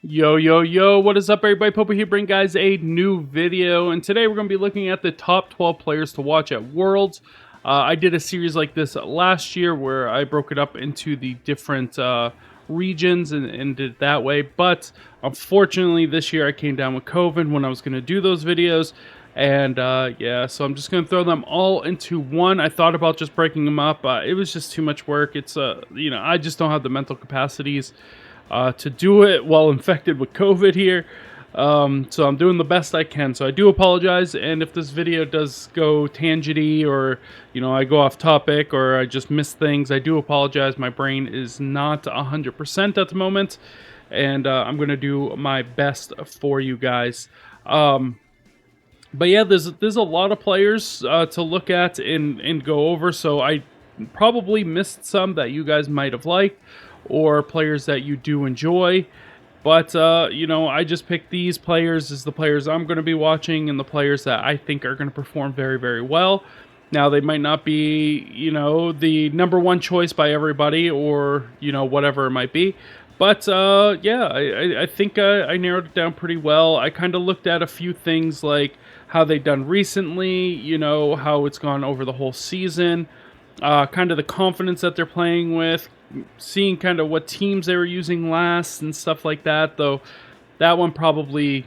Yo, yo, yo, what is up, everybody? Popo here, bringing guys a new video. And today we're going to be looking at the top 12 players to watch at Worlds. I did a series like this last year where I broke it up into the different regions and did it that way. But unfortunately, this year I came down with COVID when I was going to do those videos. And yeah, so I'm just going to throw them all into one. I thought about just breaking them up. It was just too much work. It's, I just don't have the mental capacities to do it while infected with COVID here. So I'm doing the best I can. So I do apologize. And if this video does go tangenty or, I go off topic or I just miss things, I do apologize. My brain is not 100% at the moment. And I'm going to do my best for you guys. But yeah, there's a lot of players to look at and go over. So I probably missed some that you guys might have liked, or players that you do enjoy. But, I just picked these players as the players I'm going to be watching and the players that I think are going to perform very, very well. Now, they might not be, the number one choice by everybody or, whatever it might be. But, yeah, I think I narrowed it down pretty well. I kind of looked at a few things like how they've done recently, how it's gone over the whole season, kind of the confidence that they're playing with, seeing kind of what teams they were using last and stuff like that. Though that one probably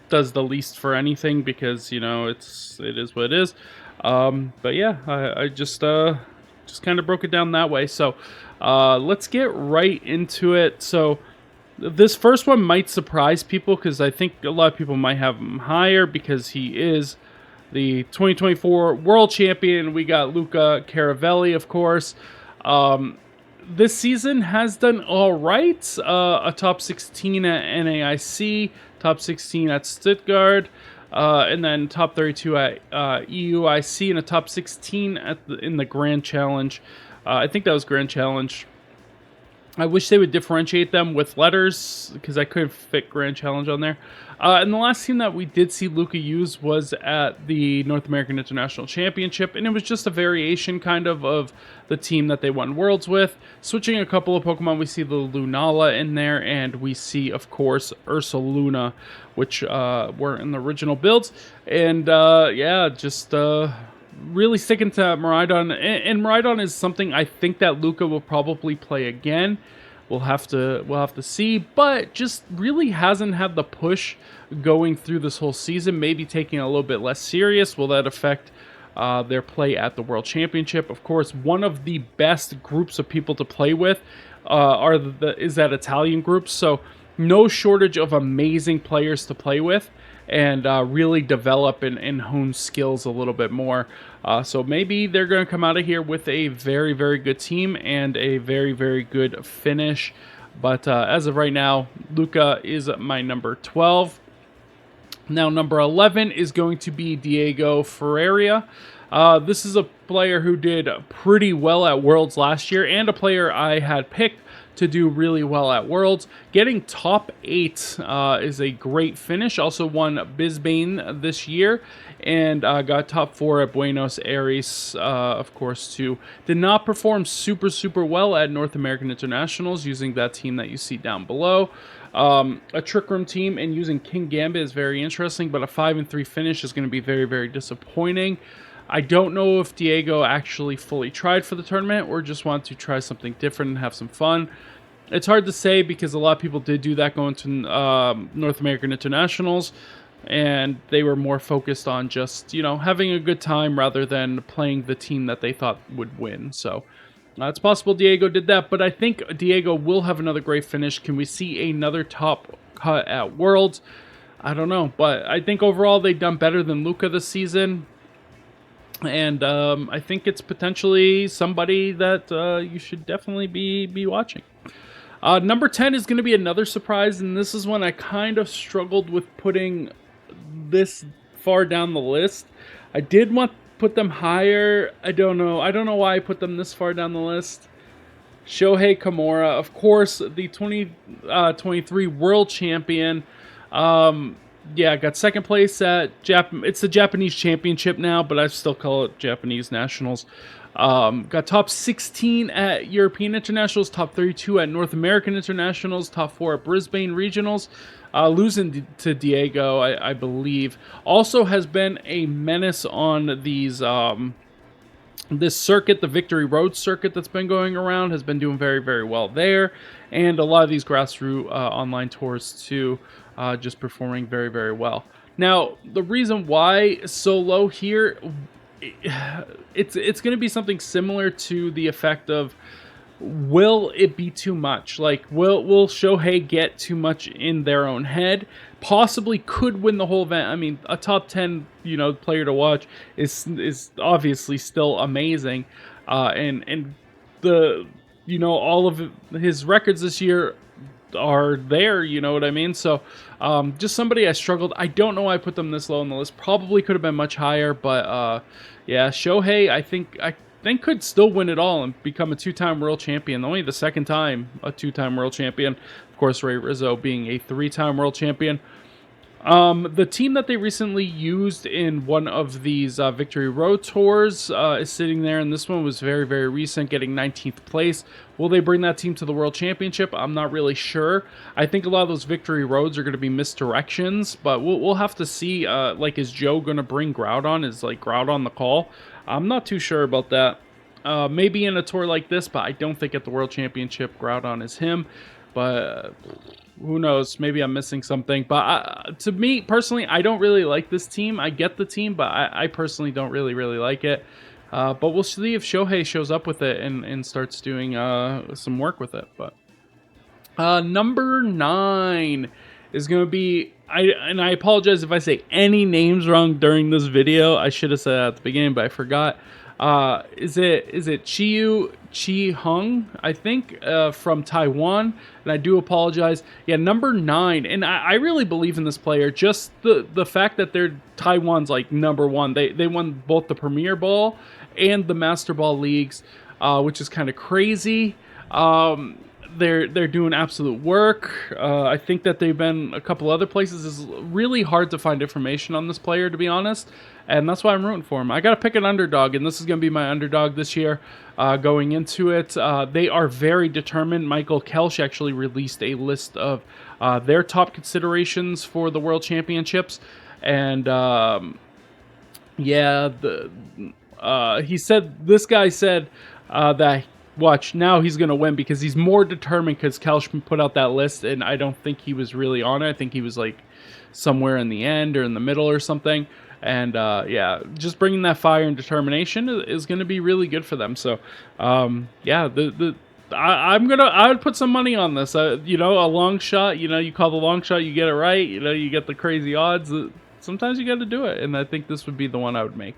does the least for anything because it is what it is. But yeah, I just kind of broke it down that way. So let's get right into it. So this first one might surprise people because I think a lot of people might have him higher because he is the 2024 world champion. We got Luca Caravelli, of course. This season has done all right. A top 16 at NAIC, top 16 at Stuttgart, and then top 32 at EUIC, and a top 16 in the Grand Challenge. I think that was Grand Challenge. I wish they would differentiate them with letters because I couldn't fit Grand Challenge on there. And the last team that we did see Luca use was at the North American International Championship, and it was just a variation kind of the team that they won Worlds with. Switching a couple of Pokemon, we see the Lunala in there, and we see, of course, Ursaluna, which were in the original builds. And yeah, just really sticking to Miraidon, and Miraidon is something I think that Luca will probably play again. We'll have to see, but just really hasn't had the push going through this whole season. Maybe taking it a little bit less serious. Will that affect their play at the World Championship? Of course, one of the best groups of people to play with is that Italian group. So no shortage of amazing players to play with and really develop and hone skills a little bit more. So maybe they're going to come out of here with a very, very good team and a very, very good finish. But as of right now, Luca is my number 12. Now, number 11 is going to be Diego Ferreira. This is a player who did pretty well at Worlds last year and a player I had picked to do really well at Worlds. Getting top 8 is a great finish. Also won Bisbane this year and got top 4 at Buenos Aires, of course, too. Did not perform super, super well at North American Internationals using that team that you see down below. A Trick Room team and using King Gambit is very interesting, but a 5-3 finish is going to be very, very disappointing. I don't know if Diego actually fully tried for the tournament or just wanted to try something different and have some fun. It's hard to say because a lot of people did do that going to North American Internationals, and they were more focused on just, having a good time rather than playing the team that they thought would win. So it's possible Diego did that, but I think Diego will have another great finish. Can we see another top cut at Worlds? I don't know, but I think overall they've done better than Luca this season. And I think it's potentially somebody that you should definitely be watching. Number 10 is going to be another surprise, and this is when I kind of struggled with putting this far down the list. I did want to put them higher. I don't know why I put them this far down the list. Shohei Kimura, of course, the 2023 world champion. Yeah, got second place at it's the Japanese Championship now, but I still call it Japanese Nationals. Got top 16 at European Internationals, top 32 at North American Internationals, top 4 at Brisbane Regionals. Losing to Diego, I believe. Also has been a menace on these this circuit, the Victory Road circuit that's been going around, has been doing very, very well there. And a lot of these grassroots online tours too, just performing very, very well. Now, the reason why so low here, it's going to be something similar to the effect of, will it be too much? Like, will Shohei get too much in their own head? Possibly could win the whole event. I mean, a top 10, player to watch is obviously still amazing. And the, all of his records this year are there, you know what I mean? So, just somebody I struggled. I don't know why I put them this low on the list. Probably could have been much higher, but yeah, Shohei, I think could still win it all and become a two-time world champion. Only the second time a two-time world champion. Of course, Ray Rizzo being a three-time world champion. The team that they recently used in one of these Victory Road tours is sitting there, and this one was very, very recent, getting 19th place. Will they bring that team to the World Championship? I'm not really sure. I think a lot of those Victory Roads are going to be misdirections, but we'll have to see. Is Joe going to bring Groudon? Is Groudon the call? I'm not too sure about that. Maybe in a tour like this, but I don't think at the World Championship Groudon is him. But who knows? Maybe I'm missing something. But to me, personally, I don't really like this team. I get the team, but I personally don't really like it. But we'll see if Shohei shows up with it and starts doing some work with it. But number 9 is going to be... I apologize if I say any names wrong during this video. I should have said that at the beginning, but I forgot. Is it Chiyu Chi Hung, I think, from Taiwan, and I do apologize. Yeah, number 9, and I really believe in this player. Just the fact that they're Taiwan's number 1. They won both the Premier Ball and the Master Ball leagues, which is kind of crazy. They're doing absolute work. I think that they've been a couple other places. It's really hard to find information on this player, to be honest, and that's why I'm rooting for him. I got to pick an underdog, and this is going to be my underdog this year going into it. They are very determined. Michael Kelsch actually released a list of their top considerations for the World Championships, and yeah, this guy said that... Watch, now he's going to win because he's more determined because Kelsch put out that list, and I don't think he was really on it. I think he was somewhere in the end or in the middle or something. And yeah, just bringing that fire and determination is going to be really good for them. So yeah, I would put some money on this. A long shot. You call the long shot, you get it right. You get the crazy odds. Sometimes you got to do it, and I think this would be the one I would make.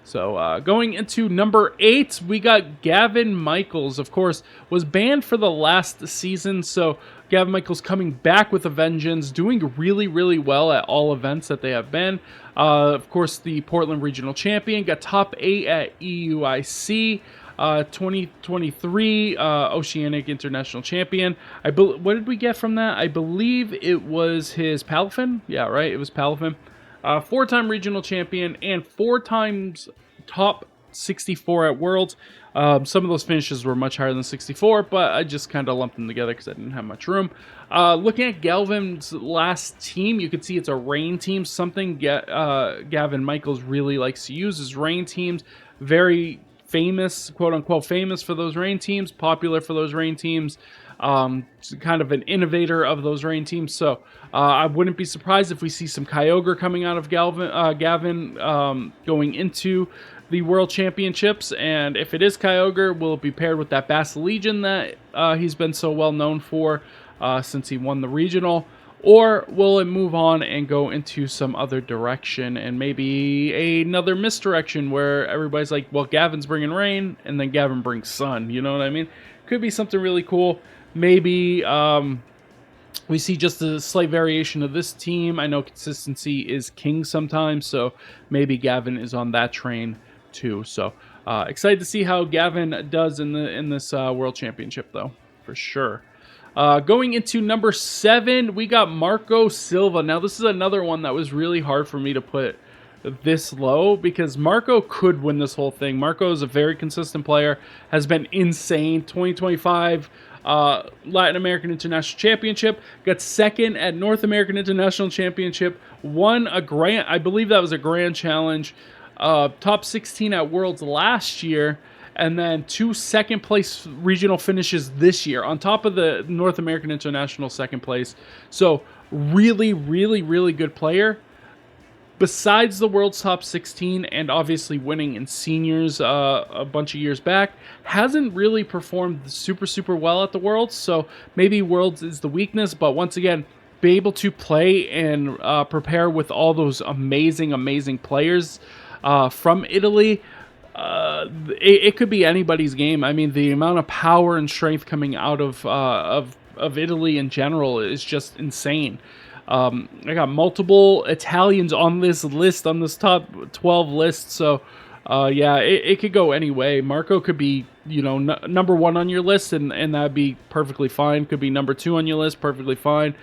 So going into number 8, we got Gavin Michaels. Of course, was banned for the last season. So Gavin Michaels coming back with a vengeance, doing really, really well at all events that they have been. Of course, the Portland Regional Champion, got top 8 at EUIC. 2023 Oceanic International Champion. What did we get from that? I believe it was his Palafin. Yeah, right. It was Palafin. 4-time regional champion and 4 times top 64 at Worlds. Some of those finishes were much higher than 64, but I just kind of lumped them together because I didn't have much room. Looking at Galvin's last team, you can see it's a rain team. Something Gavin Michaels really likes to use is rain teams. Very famous, quote-unquote famous for those rain teams, popular for those rain teams. Kind of an innovator of those rain teams. So I wouldn't be surprised if we see some Kyogre coming out of Gavin going into the World Championships. And if it is Kyogre, will it be paired with that Basiligian that he's been so well known for since he won the regional? Or will it move on and go into some other direction and maybe another misdirection where everybody's like, well, Gavin's bringing rain, and then Gavin brings sun. You know what I mean? Could be something really cool. Maybe we see just a slight variation of this team. I know consistency is king sometimes, so maybe Gavin is on that train too. So excited to see how Gavin does in this World Championship, though, for sure. Going into number 7, we got Marco Silva. Now, this is another one that was really hard for me to put this low because Marco could win this whole thing. Marco is a very consistent player, has been insane. 2025 Latin American International Championship, got second at North American International Championship, won a grand, I believe that was a grand challenge, top 16 at Worlds last year, and then 2 second place regional finishes this year on top of the North American International second place. So really, really, really good player. Besides the world's top 16 and obviously winning in seniors a bunch of years back, hasn't really performed super, super well at the Worlds. So maybe Worlds is the weakness, but once again, be able to play and prepare with all those amazing, amazing players from Italy. It could be anybody's game. I mean, the amount of power and strength coming out of Italy in general is just insane. I got multiple Italians on this list, on this top 12 list. So, yeah, it could go any way. Marco could be, you know, number 1 on your list, and that'd be perfectly fine. Could be number 2 on your list, perfectly fine.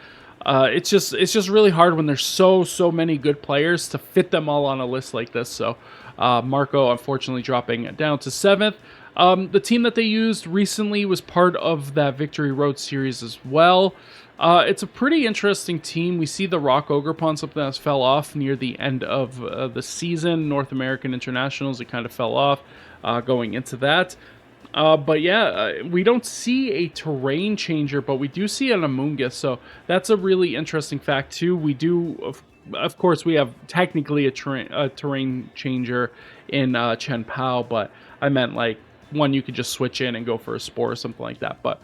It's just really hard when there's so many good players to fit them all on a list like this. So, Marco unfortunately dropping down to 7th. The team that they used recently was part of that Victory Road series as well. It's a pretty interesting team. We see the Rock Ogrepon, something that fell off near the end of the season. North American Internationals, it kind of fell off going into that. But yeah, we don't see a terrain changer, but we do see an Amunga. So that's a really interesting fact too. We do, of course, we have technically a terrain changer in Chen Pao, but I meant like one you could just switch in and go for a spore or something like that. But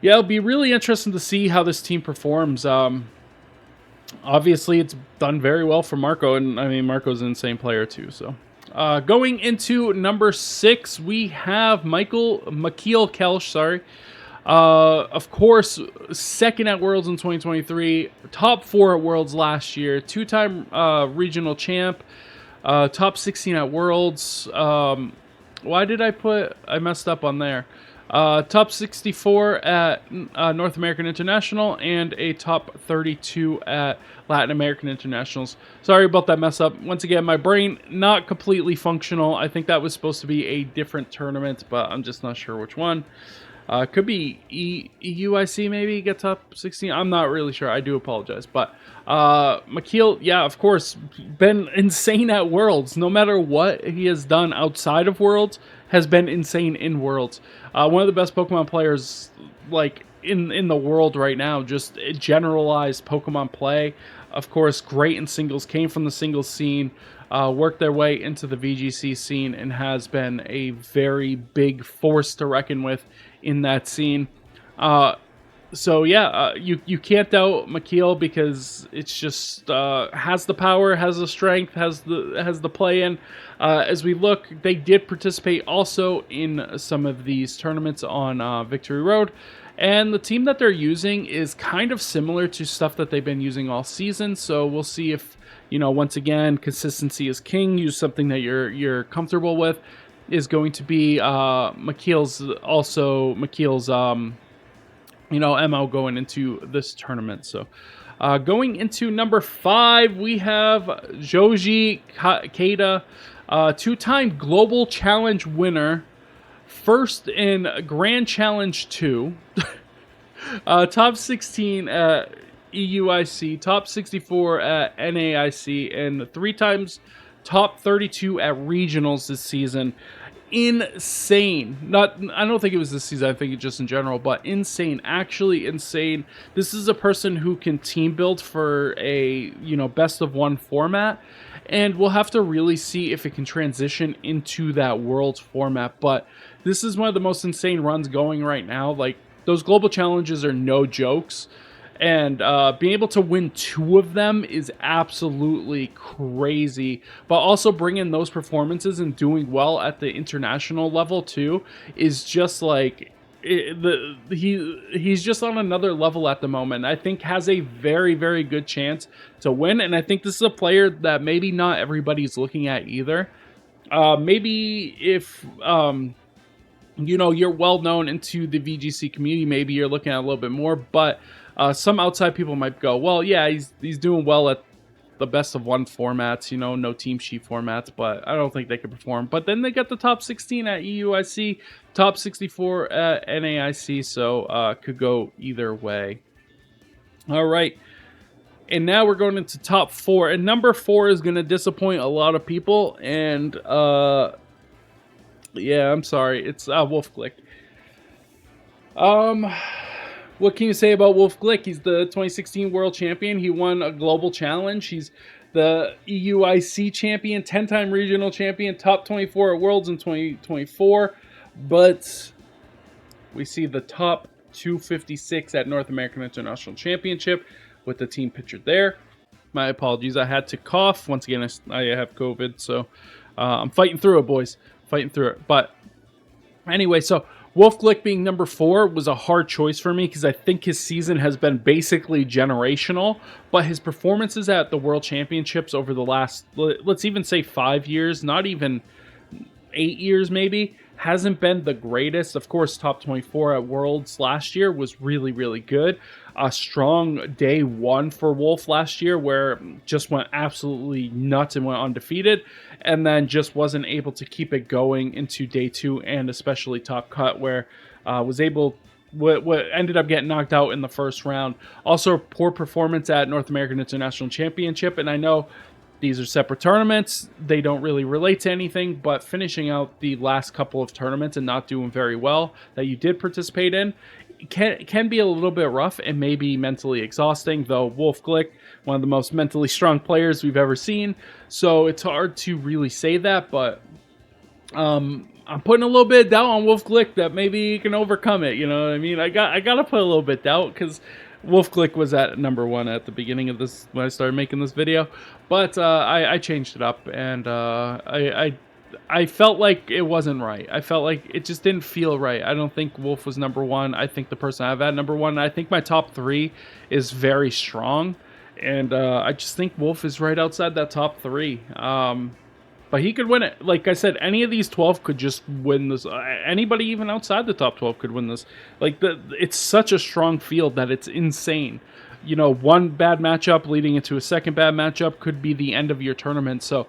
yeah, it'll be really interesting to see how this team performs. Obviously, it's done very well for Marco, and I mean, Marco's an insane player too. So, going into number 6, we have Michael Kelsch. Sorry, of course, second at Worlds in 2023, top 4 at Worlds last year, 2-time regional champ, top 16 at Worlds. Why did I messed up on there? Top 64 at North American International and a top 32 at Latin American Internationals. Sorry about that mess up. Once again, my brain not completely functional. I think that was supposed to be a different tournament, but I'm just not sure which one. Could be EUIC maybe, get top 16. I'm not really sure. I do apologize. But Makil, yeah, of course, been insane at Worlds. No matter what he has done outside of Worlds, has been insane in Worlds. One of the best Pokemon players, like, in the world right now. Just generalized Pokemon play. Of course, great in singles. Came from the singles scene. Worked their way into the VGC scene and has been a very big force to reckon with in that scene. So yeah, you can't doubt Makil because it's just has the power, has the strength, has the play in. As we look, they did participate also in some of these tournaments on Victory Road. And the team that they're using is kind of similar to stuff that they've been using all season. So we'll see if, you know, once again, consistency is king. Use something that you're comfortable with. Is going to be Makil's MO going into this tournament. So going into number 5, we have Joji Keita, 2-time Global Challenge winner, first in Grand Challenge 2, top 16 at EUIC, top 64 at NAIC, and 3 times top 32 at regionals this season. Insane. I don't think it was this season, I think it's just in general, but insane. Actually insane. This is a person who can team build for a, best of 1 format, and we'll have to really see if it can transition into that Worlds format. But this is one of the most insane runs going right now. Like, those global challenges are no jokes. And being able to win 2 of them is absolutely crazy. But also bringing those performances and doing well at the international level too is just like he's just on another level at the moment. I think has a very, very good chance to win. And I think this is a player that maybe not everybody's looking at either. Maybe if you're well known into the VGC community, maybe you're looking at a little bit more, but some outside people might go, well, yeah, he's doing well at the best of one formats, you know, no team sheet formats, but I don't think they could perform. But then they got the top 16 at EUIC, top 64 at NAIC, so could go either way. All right. And now we're going into top 4. And number 4 is going to disappoint a lot of people. And, yeah, I'm sorry. It's Wolf Glick. What can you say about Wolf Glick? He's the 2016 World Champion. He won a global challenge. He's the EUIC champion, 10-time regional champion, top 24 at Worlds in 2024. But we see the top 256 at North American International Championship with the team pictured there. My apologies. I had to cough. Once again, I have COVID, so I'm fighting through it, boys. Fighting through it. But anyway, so Wolf Glick being number 4 was a hard choice for me because I think his season has been basically generational, but his performances at the World Championships over the last, let's even say 5 years, not even 8 years maybe, hasn't been the greatest. Of course, top 24 at Worlds last year was really, really good. A strong day 1 for Wolf last year where just went absolutely nuts and went undefeated, and then just wasn't able to keep it going into day 2 and especially top cut where was able what ended up getting knocked out in the first round. Also, poor performance at North American International Championship, and I know these are separate tournaments. They don't really relate to anything, but finishing out the last couple of tournaments and not doing very well that you did participate in can be a little bit rough and maybe mentally exhausting, though Wolf Glick, one of the most mentally strong players we've ever seen. So it's hard to really say that, but I'm putting a little bit of doubt on Wolf Glick that maybe he can overcome it. You know what I mean? I got to put a little bit of doubt because Wolf Glick was at number 1 at the beginning of this when I started making this video, but I changed it up, and I felt like it wasn't right. I felt like it just didn't feel right. I don't think Wolf was number 1. I think the person I have at number 1. I think my top 3 is very strong, and I just think Wolf is right outside that top 3. But he could win it. Like I said, any of these 12 could just win this. Anybody even outside the top 12 could win this. Like it's such a strong field that it's insane. You know, one bad matchup leading into a second bad matchup could be the end of your tournament. So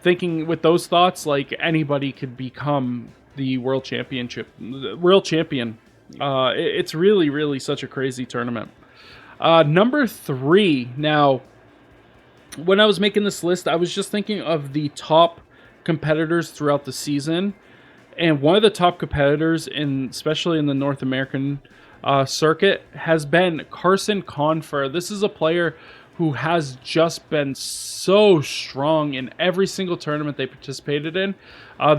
thinking with those thoughts, like anybody could become the world champion. It's really, really such a crazy tournament. Number 3 now. When I was making this list, I was just thinking of the top competitors throughout the season. And one of the top competitors, especially in the North American circuit, has been Carson Confer. This is a player who has just been so strong in every single tournament they participated in.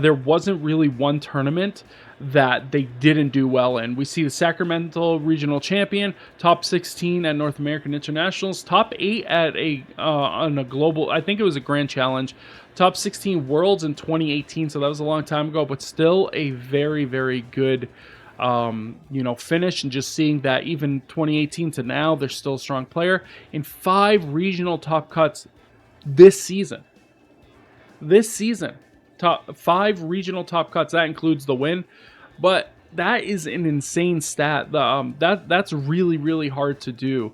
There wasn't really one tournament that they didn't do well in. We see the Sacramento Regional Champion, top 16 at North American Internationals, top 8 at on a global, I think it was a Grand Challenge, top 16 Worlds in 2018, so that was a long time ago, but still a very, very good finish, and just seeing that even 2018 to now, they're still a strong player in 5 regional top cuts this season. Top 5 regional top cuts. That includes the win, but that is an insane stat. That's really, really hard to do.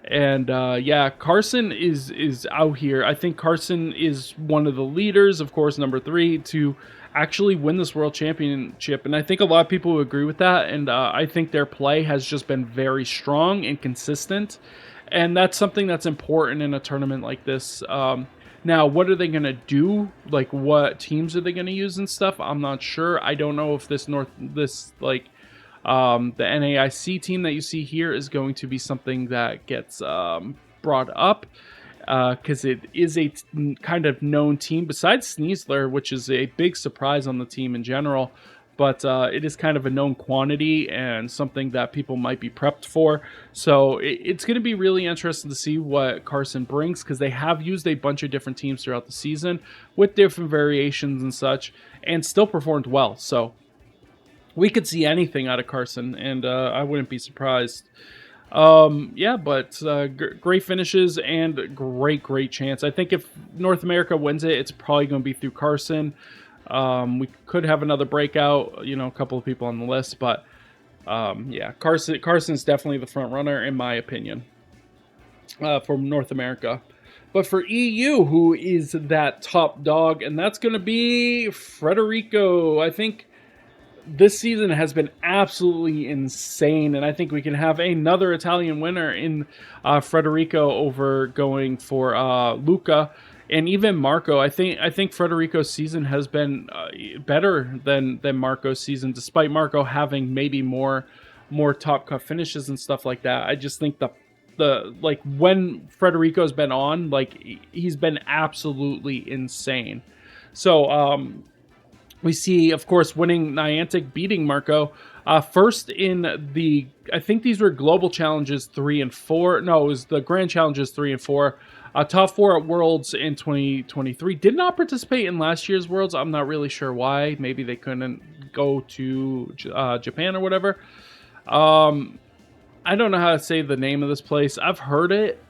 And yeah, Carson is out here. I think Carson is one of the leaders, of course, number 3 to actually win this world championship. And I think a lot of people would agree with that. And I think their play has just been very strong and consistent. And that's something that's important in a tournament like this. Now, what are they going to do? Like, what teams are they going to use and stuff? I'm not sure. I don't know if the NAIC team that you see here is going to be something that gets brought up, because it is a kind of known team besides Sneasler, which is a big surprise on the team in general. But it is kind of a known quantity and something that people might be prepped for. So it's going to be really interesting to see what Carson brings, because they have used a bunch of different teams throughout the season with different variations and such, and still performed well. So we could see anything out of Carson, and I wouldn't be surprised. Yeah, but great finishes and great chance. I think if North America wins it, it's probably going to be through Carson. We could have another breakout, a couple of people on the list, but yeah, Carson's definitely the front runner in my opinion for North America. But for EU, who is that top dog? And that's going to be Federico. I think this season has been absolutely insane, and I think we can have another Italian winner in Federico over going for Luca and even Marco. I think Federico's season has been better than Marco's season, despite Marco having maybe more top cut finishes and stuff like that. I just think the like when Federico's been on, like he's been absolutely insane. So we see, of course, winning Niantic, beating Marco. First in the, I think these were Global Challenges 3 and 4. No, it was the Grand Challenges 3 and 4. Top 4 at Worlds in 2023. Did not participate in last year's Worlds. I'm not really sure why. Maybe they couldn't go to Japan or whatever. I don't know how to say the name of this place. I've heard it.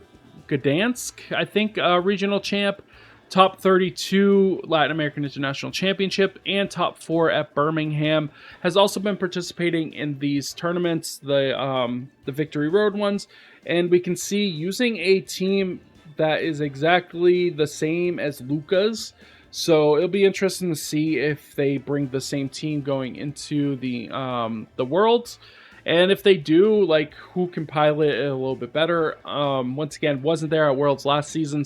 Gdansk, I think, regional champ. Top 32 Latin American International Championship, and top 4 at Birmingham. Has also been participating in these tournaments, the Victory Road ones, and we can see using a team that is exactly the same as Luca's. So it'll be interesting to see if they bring the same team going into the Worlds. And if they do, like, who can pilot it a little bit better? Once again, wasn't there at Worlds last season,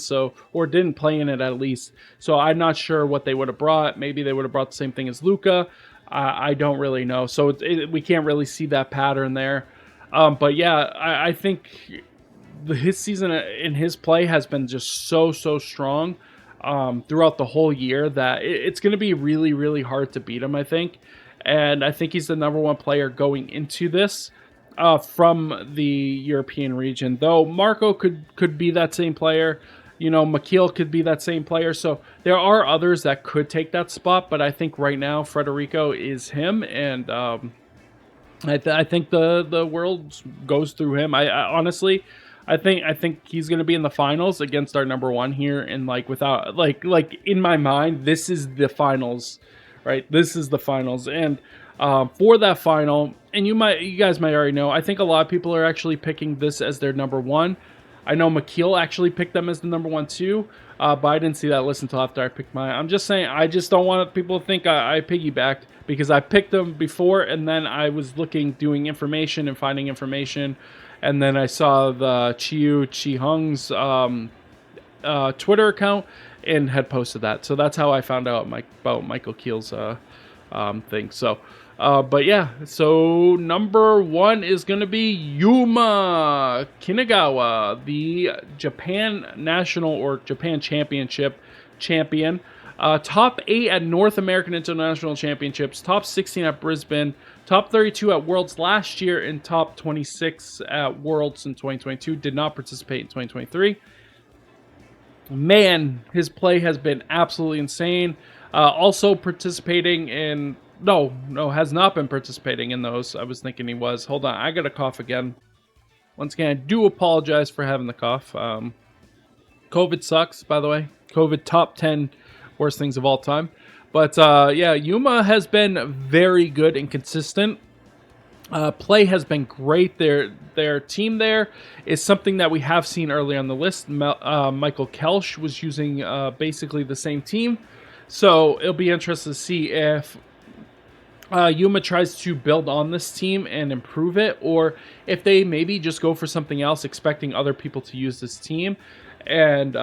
or didn't play in it at least. So I'm not sure what they would have brought. Maybe they would have brought the same thing as Luca. I don't really know. So we can't really see that pattern there. But yeah, I think his season in his play has been just so strong throughout the whole year that it's going to be really, really hard to beat him, I think. And I think he's the number 1 player going into this from the European region. Though Marco could be that same player. You know, Makil could be that same player. So there are others that could take that spot. But I think right now Federico is him. And I think the world goes through him. I honestly, I think he's going to be in the finals against our number 1 here. And without in my mind, this is the finals. Right, this is the finals, and for that final, and you guys might already know, I think a lot of people are actually picking this as their number 1. I know Makil actually picked them as the number 1 too, but I didn't see that list until after I picked mine. I'm just saying, I just don't want people to think I piggybacked, because I picked them before, and then I was doing information and finding information, and then I saw the Chi Hung's Twitter account and had posted that. So that's how I found out about Michael Keel's thing. So, but yeah, so number 1 is going to be Yuma Kinagawa, the Japan National or Japan Championship champion. Top 8 at North American International Championships, top 16 at Brisbane, top 32 at Worlds last year, and top 26 at Worlds in 2022. Did not participate in 2023. Man, his play has been absolutely insane. Also participating in... No, has not been participating in those. I was thinking he was. Hold on, I got a cough again. Once again, I do apologize for having the cough. COVID sucks, by the way. COVID top 10 worst things of all time. But yeah, Yuma has been very good and consistent. Play has been great. Their team there is something that we have seen early on the list. Michael Kelsch was using basically the same team. So it'll be interesting to see if Yuma tries to build on this team and improve it, or if they maybe just go for something else, expecting other people to use this team. And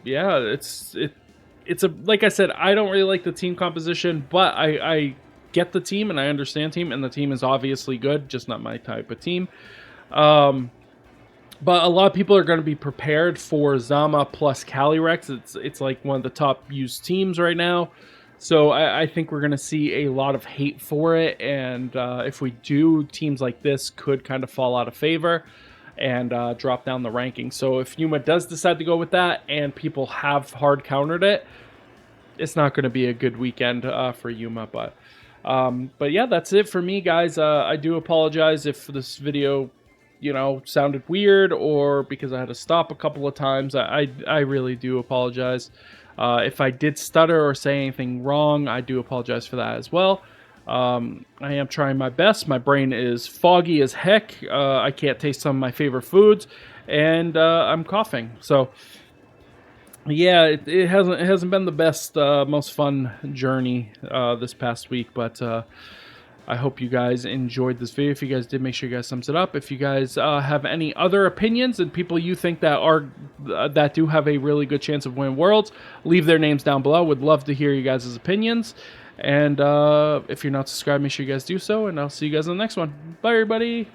yeah, it's a, like I said, I don't really like the team composition, but I get the team and I understand team, and the team is obviously good, just not my type of team. But a lot of people are going to be prepared for Zama plus Calyrex. It's like one of the top used teams right now. So I think we're going to see a lot of hate for it. And if we do, teams like this could kind of fall out of favor and drop down the rankings. So if Yuma does decide to go with that and people have hard countered it, it's not going to be a good weekend for Yuma. But yeah, that's it for me, guys. I do apologize if this video, sounded weird, or because I had to stop a couple of times. I really do apologize. If I did stutter or say anything wrong, I do apologize for that as well. I am trying my best. My brain is foggy as heck. I can't taste some of my favorite foods, and I'm coughing. So yeah, it hasn't been the best, most fun journey this past week, but I hope you guys enjoyed this video. If you guys did, make sure you guys thumbs it up. If you guys have any other opinions and people you think that do have a really good chance of winning Worlds, leave their names down below. Would love to hear you guys' opinions. And if you're not subscribed, make sure you guys do so. And I'll see you guys in the next one. Bye, everybody.